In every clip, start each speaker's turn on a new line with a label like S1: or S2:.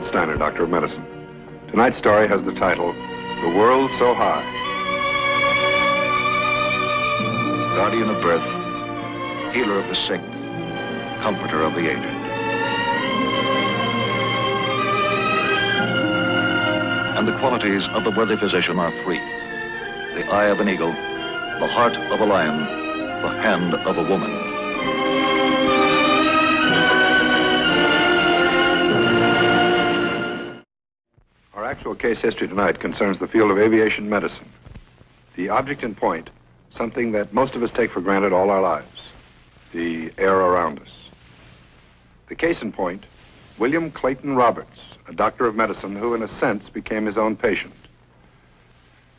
S1: Bernadette Steiner, Doctor of Medicine. Tonight's story has the title, The World So High.
S2: Guardian of birth, healer of the sick, comforter of the aged. And the qualities of the worthy physician are three: the eye of an eagle, the heart of a lion, the hand of a woman.
S1: Our actual case history tonight concerns the field of aviation medicine. The object in point, something that most of us take for granted all our lives, the air around us. The case in point, William Clayton Roberts, a doctor of medicine who, in a sense, became his own patient.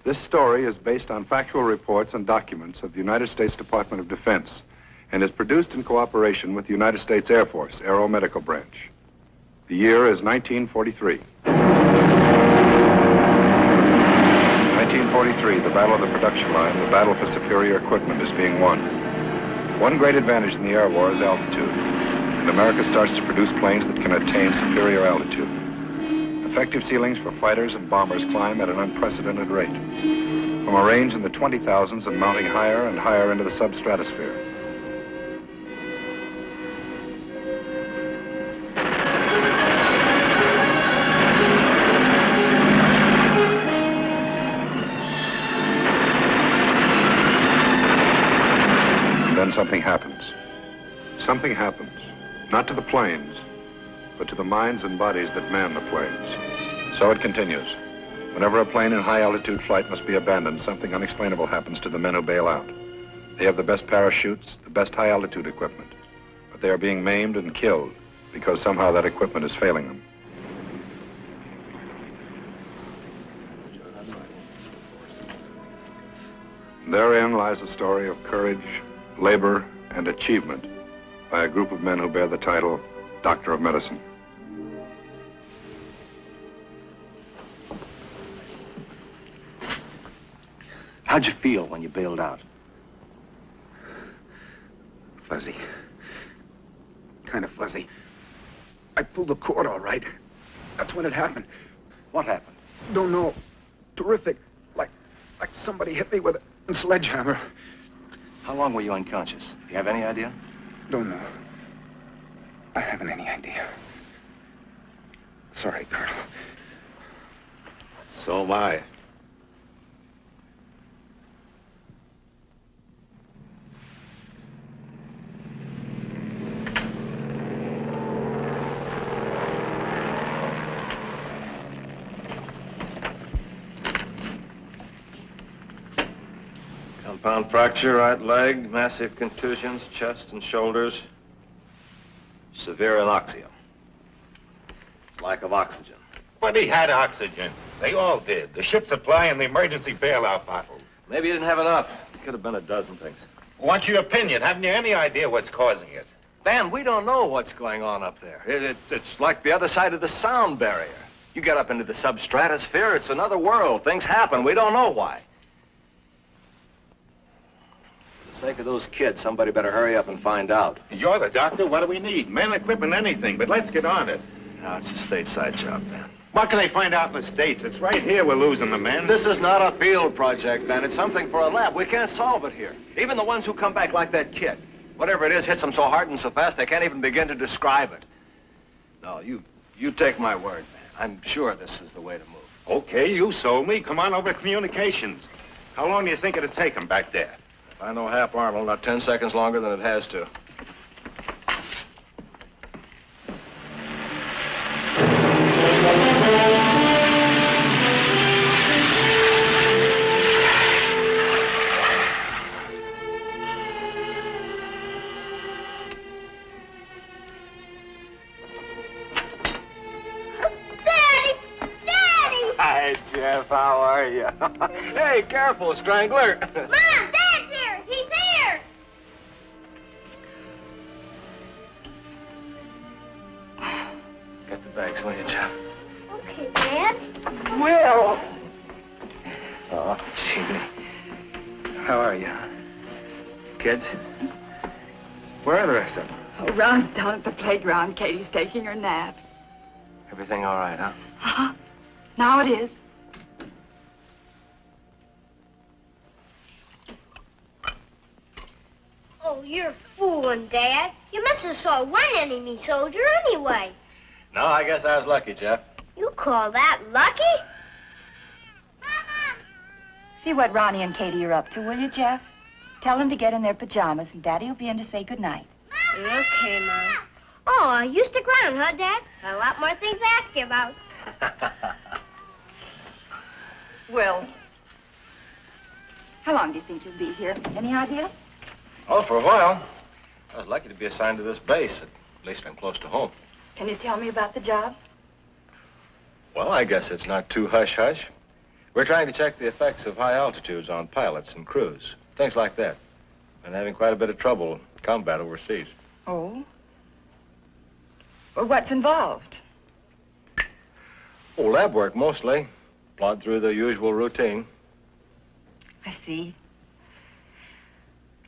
S1: This story is based on factual reports and documents of the United States Department of Defense and is produced in cooperation with the United States Air Force Aeromedical Branch. The year is 1943. 1943, the battle of the production line, the battle for superior equipment is being won. One great advantage in the air war is altitude, and America starts to produce planes that can attain superior altitude. Effective ceilings for fighters and bombers climb at an unprecedented rate, from a range in the 20,000s and mounting higher and higher into the substratosphere. Then something happens. Something happens, not to the planes, but to the minds and bodies that man the planes. So it continues. Whenever a plane in high altitude flight must be abandoned, something unexplainable happens to the men who bail out. They have the best parachutes, the best high altitude equipment, but they are being maimed and killed because somehow that equipment is failing them. Therein lies a story of courage, labor, and achievement by a group of men who bear the title Doctor of Medicine.
S3: How'd you feel when you bailed out?
S4: Fuzzy. Kind of fuzzy. I pulled the cord all right. That's when it happened.
S3: What happened?
S4: Don't know. Terrific. Like somebody hit me with a sledgehammer.
S3: How long were you unconscious? Do you have any idea?
S4: Don't know. I haven't any idea. Sorry, Colonel.
S5: So am I.
S6: Compound fracture, right leg, massive contusions, chest and shoulders. Severe anoxia. It's lack of oxygen.
S5: But he had oxygen. They all did. The ship supply and the emergency bailout bottle.
S6: Maybe he didn't have enough. It could have been a dozen things.
S5: What's your opinion? Haven't you any idea what's causing it?
S6: Dan, we don't know what's going on up there. It's like the other side of the sound barrier. You get up into the substratosphere, it's another world. Things happen. We don't know why. For the sake of those kids, somebody better hurry up and find out.
S5: You're the doctor. What do we need? Men, equipment, anything. But let's get on it.
S6: No, it's a stateside job, man.
S5: What can they find out in the States? It's right here we're losing the men.
S6: This is not a field project, man. It's something for a lab. We can't solve it here. Even the ones who come back like that kid. Whatever it is hits them so hard and so fast, they can't even begin to describe it. No, you take my word, man. I'm sure this is the way to move.
S5: Okay, you sold me. Come on over to communications. How long do you think it'll take them back there?
S6: If I know Hap Arnold, not 10 seconds longer than it has to. Hi, Jeff. How are you? Hey, careful, strangler.
S7: Mom, Dad's here. He's here.
S6: Get the bags, will you, Jeff?
S7: Okay, Dad.
S6: Will. Oh, gee. How are you? Kids? Where are the rest of them?
S8: Oh, Ron's down at the playground. Katie's taking her nap.
S6: Everything all right, huh?
S8: Uh-huh. Now it is.
S7: Oh, you're fooling, Dad. You must have saw one enemy soldier anyway.
S6: No, I guess I was lucky, Jeff.
S7: You call that lucky?
S8: See what Ronnie and Katie are up to, will you, Jeff? Tell them to get in their pajamas, and Daddy will be in to say goodnight.
S7: Okay, Mom. Oh, you stick around, huh, Dad? Got a lot more things to ask you about.
S8: Well, how long do you think you'll be here? Any idea?
S6: Oh, for a while. I was lucky to be assigned to this base. At least I'm close to home.
S8: Can you tell me about the job?
S6: Well, I guess it's not too hush-hush. We're trying to check the effects of high altitudes on pilots and crews. Things like that. And having quite a bit of trouble in combat overseas.
S8: Oh? Well, what's involved?
S6: Oh, lab work mostly. Plod through the usual routine.
S8: I see.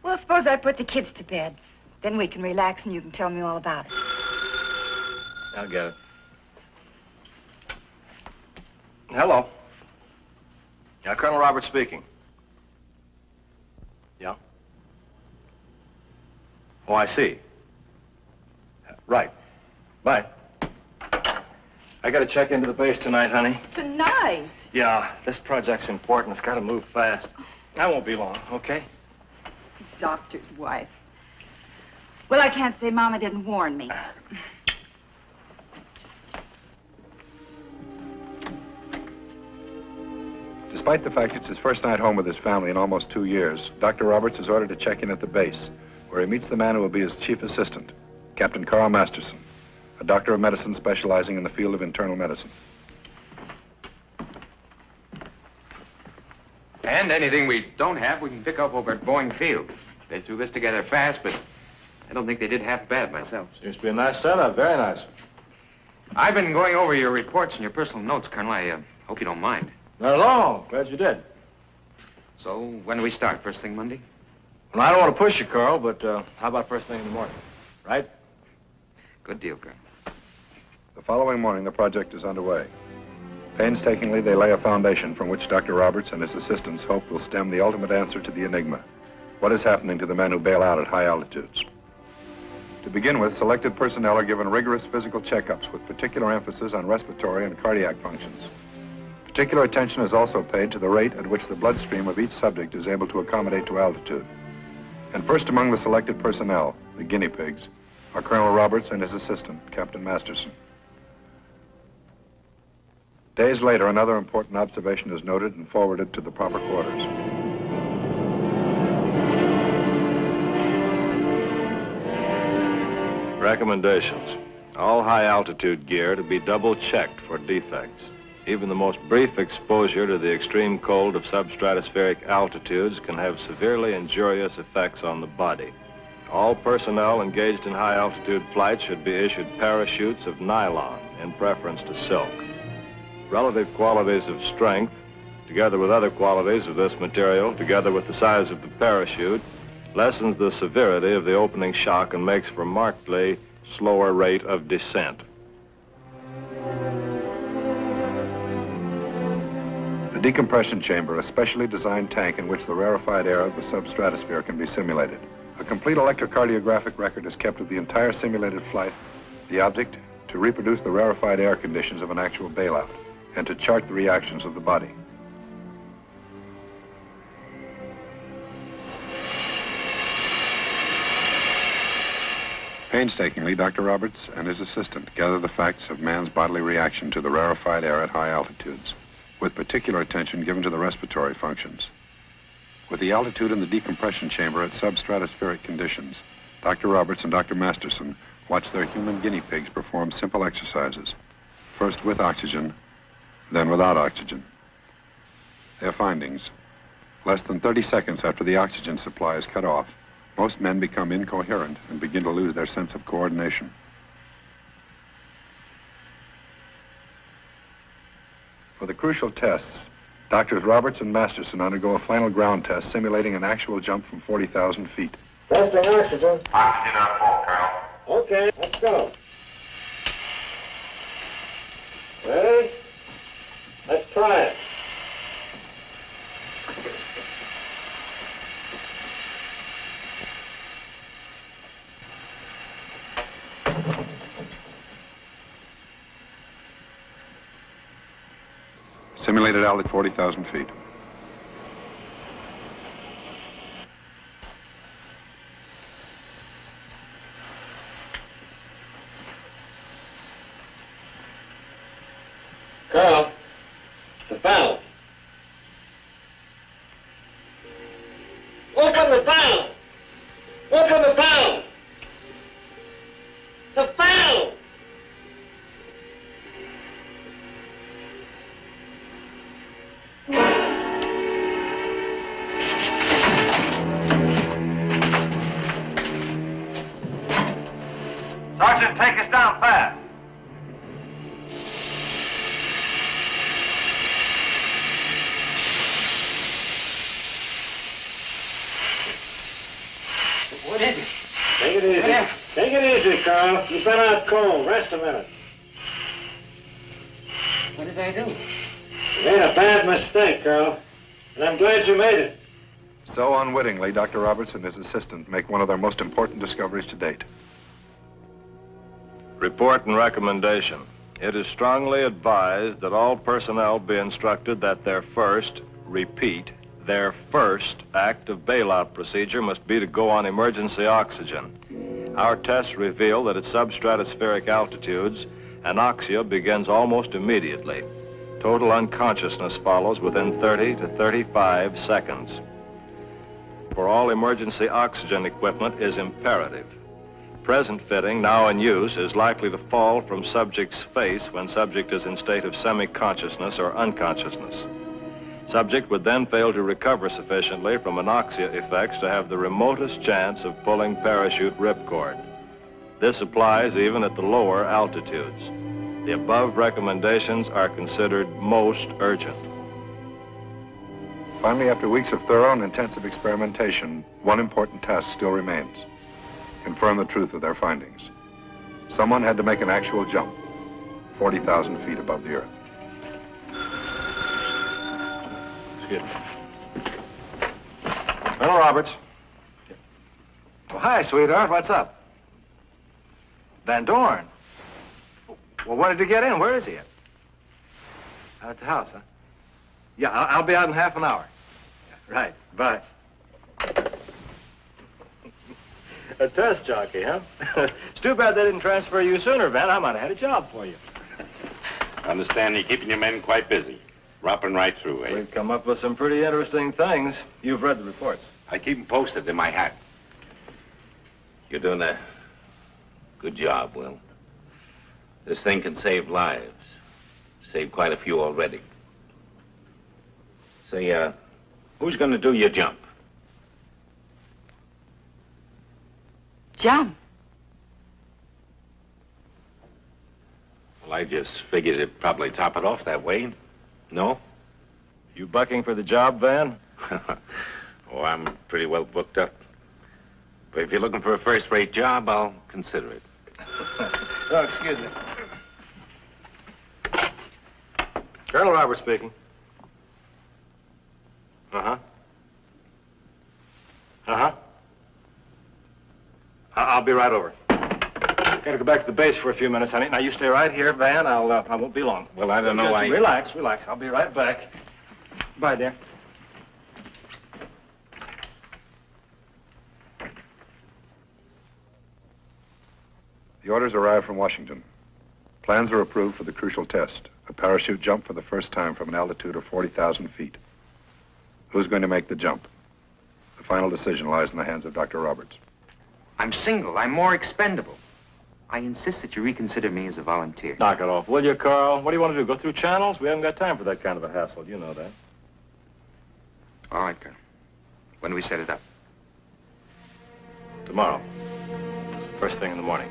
S8: Well, suppose I put the kids to bed. Then we can relax and you can tell me all about it.
S6: I'll get it. Hello. Yeah, Colonel Roberts speaking. Yeah? Oh, I see. Right. Bye. I gotta check into the base tonight, honey.
S8: Tonight?
S6: Yeah, this project's important. It's gotta move fast. I won't be long, okay?
S8: Doctor's wife. Well, I can't say Mama didn't warn me.
S1: Despite the fact it's his first night home with his family in almost 2 years, Dr. Roberts is ordered to check in at the base, where he meets the man who will be his chief assistant, Captain Carl Masterson, a doctor of medicine specializing in the field of internal medicine.
S9: And anything we don't have, we can pick up over at Boeing Field. They threw this together fast, but I don't think they did half bad myself.
S6: Seems to be a nice setup. Very nice.
S9: I've been going over your reports and your personal notes, Colonel. I hope you don't mind.
S6: Not at all. Glad you did.
S9: So, when do we start? First thing Monday?
S6: Well, I don't want to push you, Carl, but how about first thing in the morning? Right?
S9: Good deal, Colonel.
S1: The following morning, the project is underway. Painstakingly, they lay a foundation from which Dr. Roberts and his assistants hope will stem the ultimate answer to the enigma. What is happening to the men who bail out at high altitudes? To begin with, selected personnel are given rigorous physical checkups with particular emphasis on respiratory and cardiac functions. Particular attention is also paid to the rate at which the bloodstream of each subject is able to accommodate to altitude. And first among the selected personnel, the guinea pigs, are Colonel Roberts and his assistant, Captain Masterson. Days later, another important observation is noted and forwarded to the proper quarters.
S6: Recommendations. All high-altitude gear to be double-checked for defects. Even the most brief exposure to the extreme cold of substratospheric altitudes can have severely injurious effects on the body. All personnel engaged in high-altitude flights should be issued parachutes of nylon, in preference to silk. Relative qualities of strength, together with other qualities of this material, together with the size of the parachute, lessens the severity of the opening shock and makes for a markedly slower rate of descent.
S1: The decompression chamber, a specially designed tank in which the rarefied air of the substratosphere can be simulated. A complete electrocardiographic record is kept of the entire simulated flight, the object to reproduce the rarefied air conditions of an actual bailout, and to chart the reactions of the body. Painstakingly, Dr. Roberts and his assistant gather the facts of man's bodily reaction to the rarefied air at high altitudes, with particular attention given to the respiratory functions. With the altitude in the decompression chamber at substratospheric conditions, Dr. Roberts and Dr. Masterson watch their human guinea pigs perform simple exercises, first with oxygen, then without oxygen. Their findings: less than 30 seconds after the oxygen supply is cut off, most men become incoherent and begin to lose their sense of coordination. For the crucial tests, Doctors Roberts and Masterson undergo a final ground test simulating an actual jump from 40,000 feet.
S6: Testing oxygen.
S5: Oxygen on full, Colonel.
S6: Okay, let's go.
S10: Ready? Let's try it.
S1: Simulated altitude 40,000 feet.
S10: Carl, the valve. Open the valve! Open the valve! The valve!
S6: Sergeant, take us down fast.
S10: What is it? Take it easy. Take it easy, Carl. You've been out cold. Rest a minute. What did I do? You made a bad mistake, Carl. And I'm glad you made it.
S1: So unwittingly, Dr. Roberts and his assistant make one of their most important discoveries to date.
S6: Report and recommendation. It is strongly advised that all personnel be instructed that their first act of bailout procedure must be to go on emergency oxygen. Our tests reveal that at substratospheric altitudes, anoxia begins almost immediately. Total unconsciousness follows within 30 to 35 seconds. For all emergency oxygen equipment is imperative. Present fitting, now in use, is likely to fall from subject's face when subject is in state of semi-consciousness or unconsciousness. Subject would then fail to recover sufficiently from anoxia effects to have the remotest chance of pulling parachute ripcord. This applies even at the lower altitudes. The above recommendations are considered most urgent.
S1: Finally, after weeks of thorough and intensive experimentation, one important task still remains. Confirm the truth of their findings. Someone had to make an actual jump, 40,000 feet above the Earth.
S6: Excuse me. Colonel Roberts. Well, hi, sweetheart. What's up? Van Dorn. Well, when did he get in? Where is he at? Out at the house, huh? Yeah, I'll be out in half an hour. Yeah, right. Bye.
S10: A test jockey, huh?
S6: It's too bad they didn't transfer you sooner, Van. I might have had a job for you.
S5: I understand you're keeping your men quite busy. Ropping right through, eh?
S6: We've come up with some pretty interesting things. You've read the reports.
S5: I keep them posted in my hat. You're doing a good job, Will. This thing can save lives. Saved quite a few already. Say, who's going to do your jump?
S8: Jump?
S5: Well, I just figured it'd probably top it off that way. No?
S6: You bucking for the job, Van?
S5: Oh, I'm pretty well booked up. But if you're looking for a first-rate job, I'll consider it.
S6: Oh, excuse me. Colonel Roberts speaking. Uh-huh. Uh-huh. I'll be right over. Gotta go back to the base for a few minutes, honey. Now, you stay right here, Van. I won't be long.
S5: Well, I don't know why...
S6: Relax. I'll be right back. Bye, dear.
S1: The orders arrive from Washington. Plans are approved for the crucial test, a parachute jump for the first time from an altitude of 40,000 feet. Who's going to make the jump? The final decision lies in the hands of Dr. Roberts.
S4: I'm single. I'm more expendable. I insist that you reconsider me as a volunteer.
S6: Knock it off, will you, Carl? What do you want to do, go through channels? We haven't got time for that kind of a hassle. You know that.
S4: All right, Colonel. When do we set it up?
S6: Tomorrow. First thing in the morning.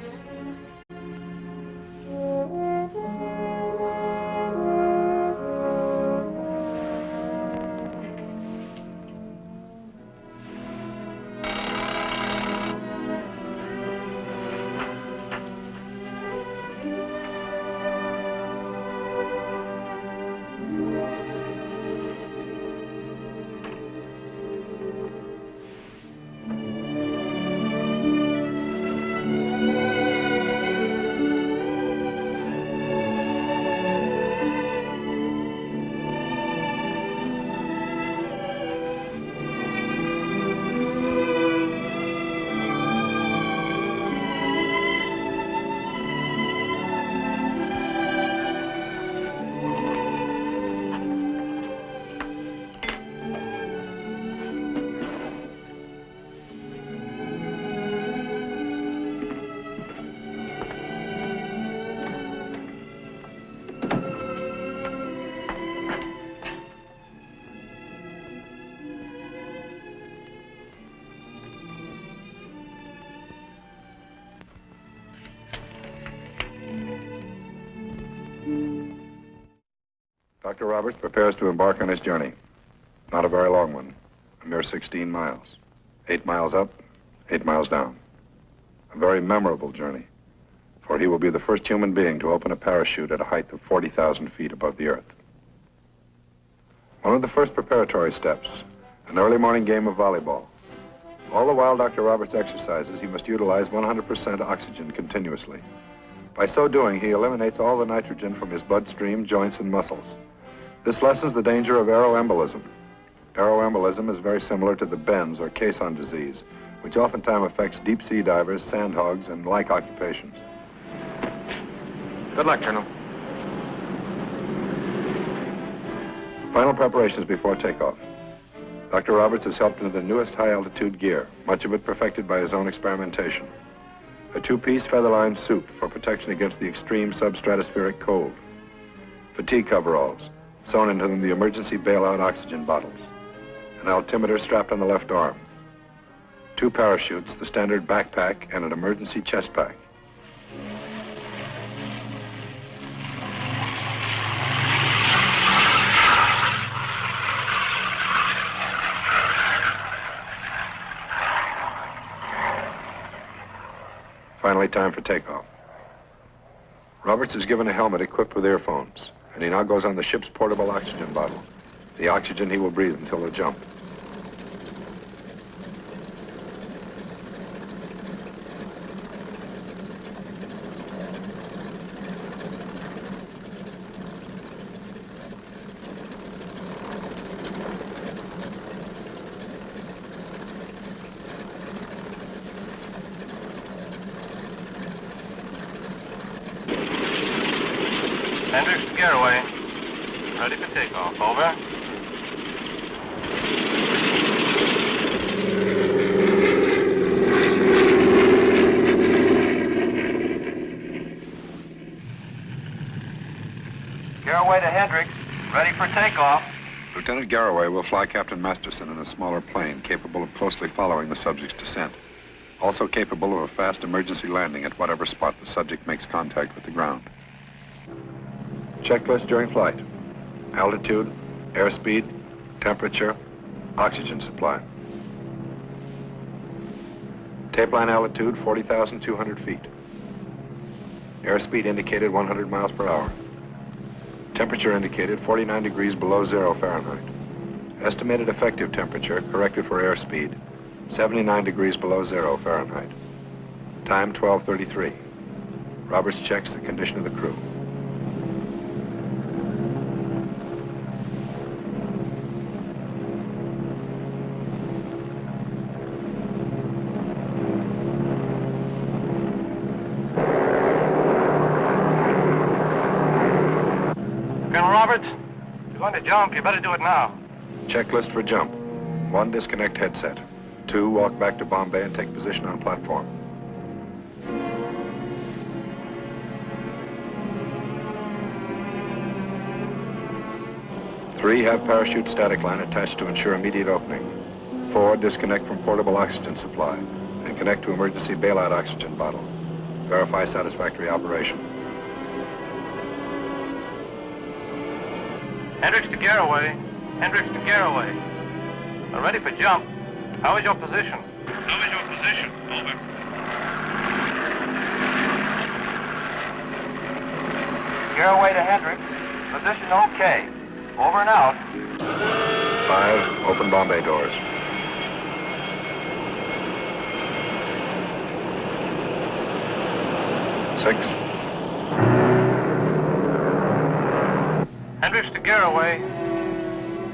S1: Dr. Roberts prepares to embark on his journey. Not a very long one, a mere 16 miles. 8 miles up, 8 miles down. A very memorable journey, for he will be the first human being to open a parachute at a height of 40,000 feet above the Earth. One of the first preparatory steps, an early morning game of volleyball. All the while Dr. Roberts exercises, he must utilize 100% oxygen continuously. By so doing, he eliminates all the nitrogen from his bloodstream, joints, and muscles. This lessens the danger of aeroembolism. Aeroembolism is very similar to the bends or caisson disease, which oftentimes affects deep-sea divers, sandhogs, and like occupations.
S9: Good luck, Colonel.
S1: Final preparations before takeoff. Dr. Roberts has helped into the newest high-altitude gear, much of it perfected by his own experimentation. A two-piece feather-lined suit for protection against the extreme substratospheric cold. Fatigue coveralls, sewn into them the emergency bailout oxygen bottles. An altimeter strapped on the left arm. 2 parachutes, the standard backpack, and an emergency chest pack. Finally, time for takeoff. Roberts is given a helmet equipped with earphones, and he now goes on the ship's portable oxygen bottle, the oxygen he will breathe until the jump.
S11: Hendricks to Garraway. Ready for takeoff. Over. Garraway to Hendricks. Ready for takeoff.
S1: Lieutenant Garraway will fly Captain Masterson in a smaller plane capable of closely following the subject's descent. Also capable of a fast emergency landing at whatever spot the subject makes contact with the ground. Checklist during flight. Altitude, airspeed, temperature, oxygen supply. Tape line altitude, 40,200 feet. Airspeed indicated 100 miles per hour. Temperature indicated 49 degrees below 0 Fahrenheit. Estimated effective temperature, corrected for airspeed, 79 degrees below 0 Fahrenheit. Time 12:33. Roberts checks the condition of the crew.
S11: Roberts, you're going to jump. You better do it now.
S1: Checklist for jump. 1, disconnect headset. 2, walk back to Bombay and take position on platform. 3, have parachute static line attached to ensure immediate opening. 4, disconnect from portable oxygen supply and connect to emergency bailout oxygen bottle. Verify satisfactory operation.
S11: Hendricks to Garraway. Hendricks to Garraway. We're ready for jump. How is your position? How is your position? Over. Garraway to Hendricks. Position okay. Over and out.
S1: 5, open Bombay doors. 6.
S11: Hendricks to Garraway.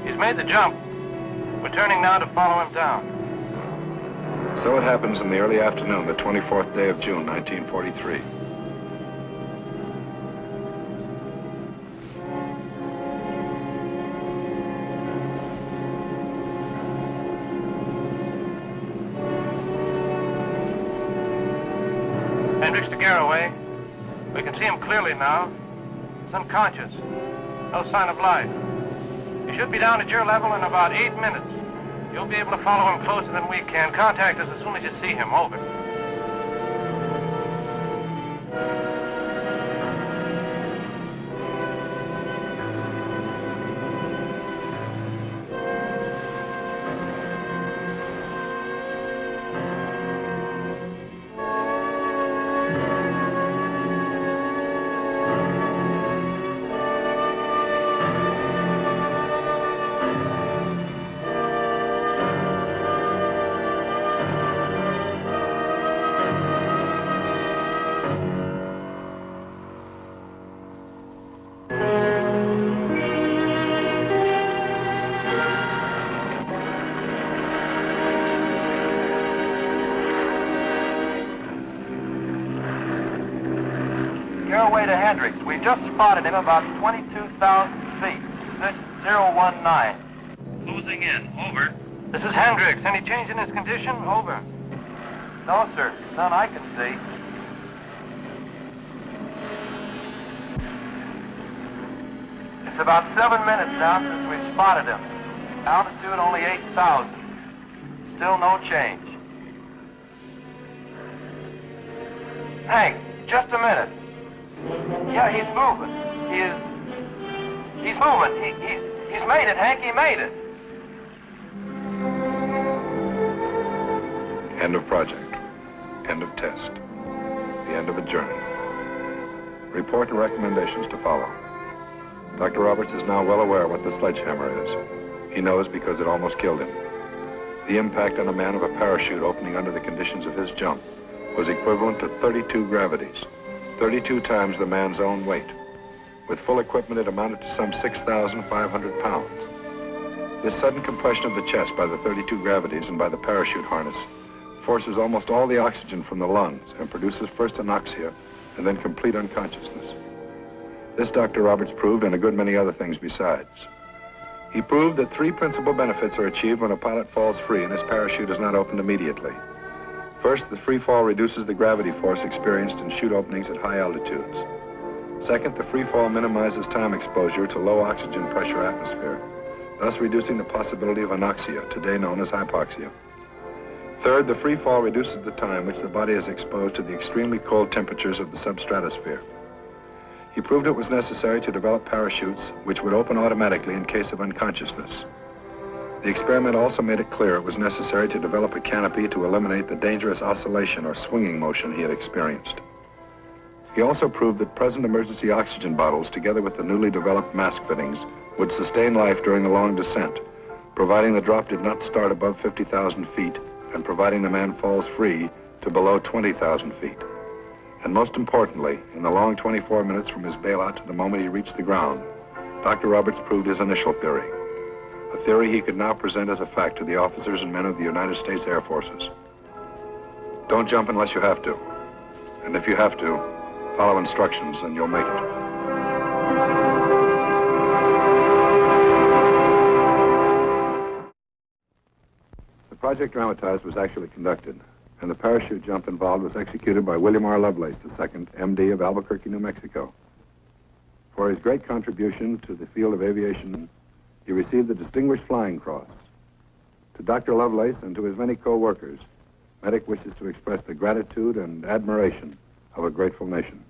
S11: He's made the jump. We're turning now to follow him down.
S1: So it happens in the early afternoon, the 24th day of June, 1943.
S11: Hendricks to Garraway. We can see him clearly now. He's unconscious. No sign of life. He should be down at your level in about 8 minutes. You'll be able to follow him closer than we can. Contact us as soon as you see him. Over. your way to Hendricks. We just spotted him about 22,000 feet. Position 019.
S12: Closing in. Over.
S11: This is Hendricks. Any change in his condition? Over. No, sir. None I can see. It's about 7 minutes now since we spotted him. Altitude only 8,000. Still no change. Hank, just a minute. Yeah, he's moving. He's moving. He's made it, Hank. He made it.
S1: End of project. End of test. The end of a journey. Report and recommendations to follow. Dr. Roberts is now well aware what the sledgehammer is. He knows because it almost killed him. The impact on a man of a parachute opening under the conditions of his jump was equivalent to 32 gravities, 32 times the man's own weight. With full equipment, it amounted to some 6,500 pounds. This sudden compression of the chest by the 32 gravities and by the parachute harness forces almost all the oxygen from the lungs and produces first anoxia and then complete unconsciousness. This Dr. Roberts proved, and a good many other things besides. He proved that three principal benefits are achieved when a pilot falls free and his parachute is not opened immediately. First, the free fall reduces the gravity force experienced in chute openings at high altitudes. Second, the free fall minimizes time exposure to low oxygen pressure atmosphere, thus reducing the possibility of anoxia, today known as hypoxia. Third, the free fall reduces the time which the body is exposed to the extremely cold temperatures of the substratosphere. He proved it was necessary to develop parachutes which would open automatically in case of unconsciousness. The experiment also made it clear it was necessary to develop a canopy to eliminate the dangerous oscillation or swinging motion he had experienced. He also proved that present emergency oxygen bottles, together with the newly developed mask fittings, would sustain life during the long descent, providing the drop did not start above 50,000 feet and providing the man falls free to below 20,000 feet. And most importantly, in the long 24 minutes from his bailout to the moment he reached the ground, Dr. Roberts proved his initial theory, a theory he could now present as a fact to the officers and men of the United States Air Forces. Don't jump unless you have to. And if you have to, follow instructions and you'll make it. The project dramatized was actually conducted, and the parachute jump involved was executed by William R. Lovelace II, M.D. of Albuquerque, New Mexico. For his great contribution to the field of aviation, he received the Distinguished Flying Cross. To Dr. Lovelace and to his many co-workers, MEDIC wishes to express the gratitude and admiration of a grateful nation.